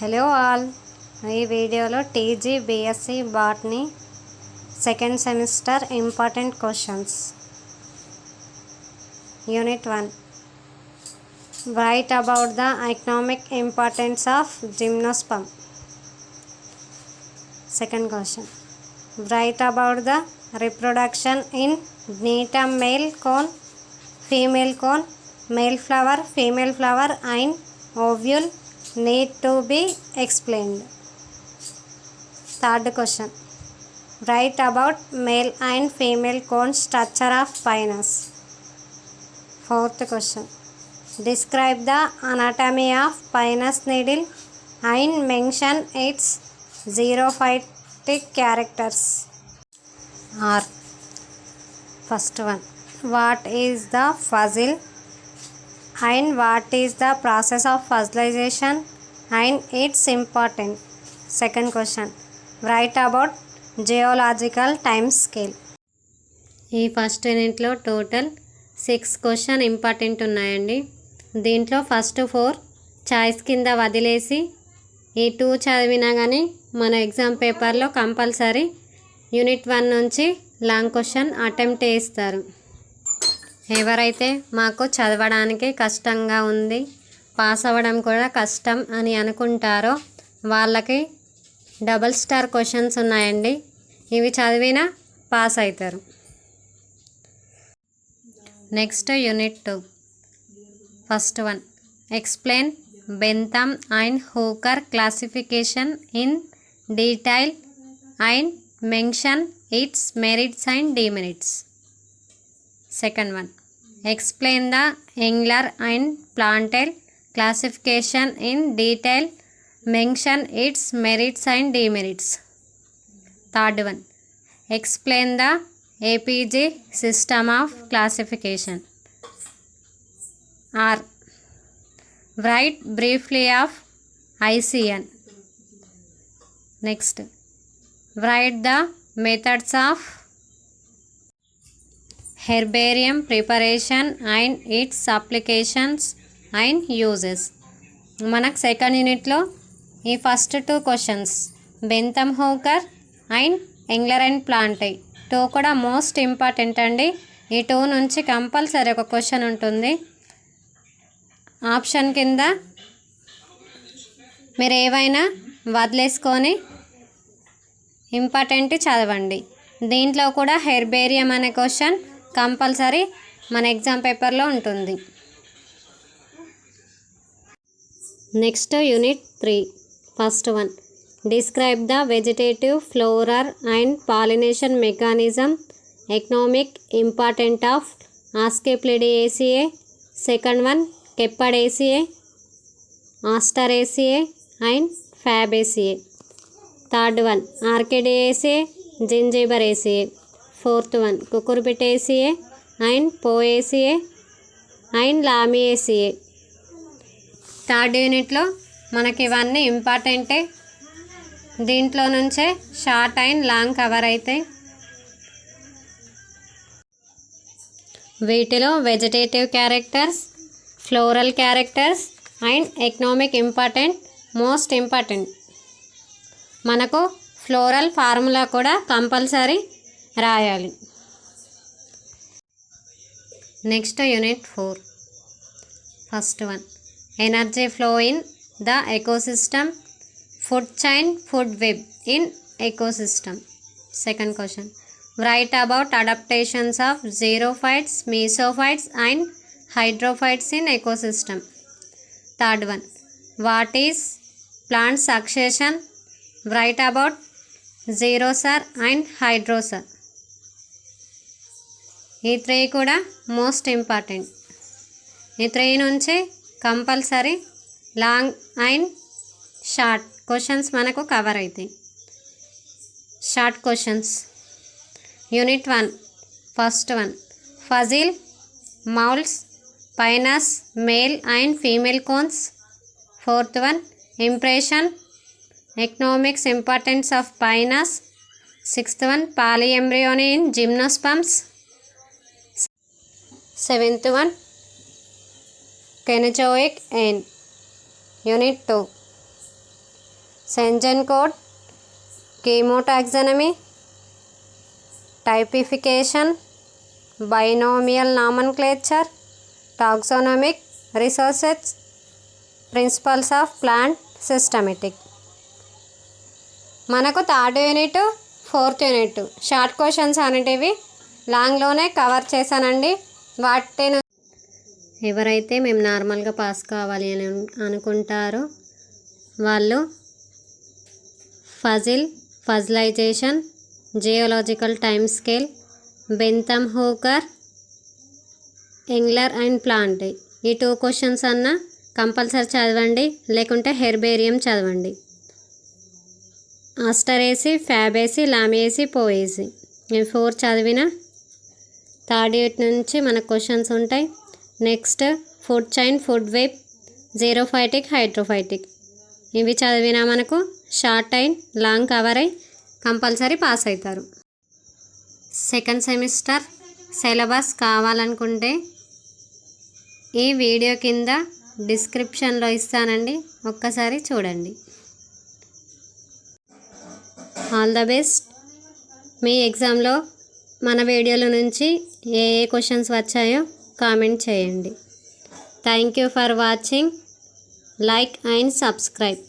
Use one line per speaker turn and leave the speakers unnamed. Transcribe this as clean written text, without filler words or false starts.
Hello all, ఈ వీడియోలో TG BSc botany second semester important questions. Unit 1, write about the economic importance of gymnosperm. Second question, write about the reproduction in gnettum male cone, female cone, male flower, female flower and ovule need to be explained. Third question, write about male and female cone structure of pinus. Fourth question, describe the anatomy of pinus needle and mention its xerophytic characters. Or first one, what is the fussil and what is the process of fossilization and its importance. Second question, write about geological time scale. ఈ first యూనిట్లో total 6 question important ఉన్నాయండి. దీంట్లో first 4 choice కింద వదిలేసి ఈ 2 చదివినా కానీ మన ఎగ్జామ్ పేపర్లో కంపల్సరీ యూనిట్ 1 నుంచి లాంగ్ క్వశ్చన్ అటెంప్ట్ చేస్తారు. ఎవరైతే మాకు చదవడానికి కష్టంగా ఉంది, పాస్ అవ్వడం కూడా కష్టం అని అనుకుంటారో వాళ్ళకి డబుల్ స్టార్ క్వశ్చన్స్ ఉన్నాయండి. ఇవి చదివినా పాస్ అవుతారు. Next unit 2, first one, explain Bentham and Hooker classification in detail and mention its merits and demerits. Second one, explain the Engler and Plantel classification in detail, mention its merits and demerits. Third one, explain the APG system of classification. Or write briefly of ICN. Next, write the methods of herbarium preparation and its applications and uses. మనకు second యూనిట్లో ఈ first 2 questions Bentham Hooker and Engler and Prantl 2 కూడా most important అండి. ఈ 2 నుంచి compulsory ఒక question ఉంటుంది. Option కింద మీరు ఏవైనా వదిలేసుకొని ఇంపార్టెంట్ చదవండి. దీంట్లో కూడా హెర్బేరియం అనే క్వశ్చన్ కంపల్సరీ మన ఎగ్జామ్ పేపర్లో ఉంటుంది. Next unit 3, first one, describe the vegetative floral and pollination mechanism economic important of Asclepiadaceae. Second one, Capparidaceae, Asteraceae and Fabaceae. Third one, Orchidaceae, Zingiberaceae. Fourth one, Cucurbitaceae and Poaceae and Lamiaceae. Third యూనిట్లో మనకి ఇవన్నీ ఇంపార్టెంటే. దీంట్లో నుంచే short and long cover అవుతాయి. వీటిలో vegetative characters, floral characters and economic important most important. మనకు floral formula కూడా కంపల్సరీ రాయాలి. Next unit 4, first one, energy flow in the ecosystem, food chain, food web in ecosystem. Second question, write about adaptations of xerophytes, mesophytes and hydrophytes in ecosystem. Third one, what is plant succession, write about xerosere and hydrosere. ఈ 3 కూడా most important. ఈ 3 నుంచి compulsory long and short questions మనకు cover అవుతాయి. Short questions. Unit 1, first one, fossil moulds Pinus male and female cones. Fourth one, impression economics importance of Pinus. Sixth one, polyembryony in gymnosperms. Seventh one, Cenozoic end. Unit 2, Shenzhen code, chemotaxonomy, typification, binomial nomenclature, taxonomic resources, principles of plant systematic. మనకు third unit fourth unit short questions అనేటివి లాంగ్లోనే cover చేశానండి. వాటిని ఎవరైతే మేము నార్మల్గా pass కావాలి అని అనుకుంటారో వాళ్ళు fossilisation, geological time scale, Bentham Hooker, Engler and Prantl ఈ 2 క్వశ్చన్స్ అన్న కంపల్సరీ చదవండి, లేకుంటే హెర్బేరియం చదవండి. ఆస్టరేసి, ఫ్యాబేసి, లామియేసి, పోయేసి ఇవి 4 చదివిన థర్డ్ యూనిట్ నుంచి మనకు క్వశ్చన్స్ ఉంటాయి. Next food chain, food web, xerophytic, hydrophytic ఇవి చదివినా మనకు షార్ట్ టైం లాంగ్ కవర్ అయి కంపల్సరీ పాస్ అవుతారు. సెకండ్ సెమిస్టర్ సిలబస్ కావాలనుకుంటే ఈ వీడియో కింద డిస్క్రిప్షన్లో ఇస్తానండి, ఒక్కసారి చూడండి. All the best. మీ ఎగ్జామ్లో మన వీడియోల నుంచి ఏ క్వశ్చన్స్ వచ్చాయో కామెంట్ చేయండి. Thank you for watching. Like and subscribe.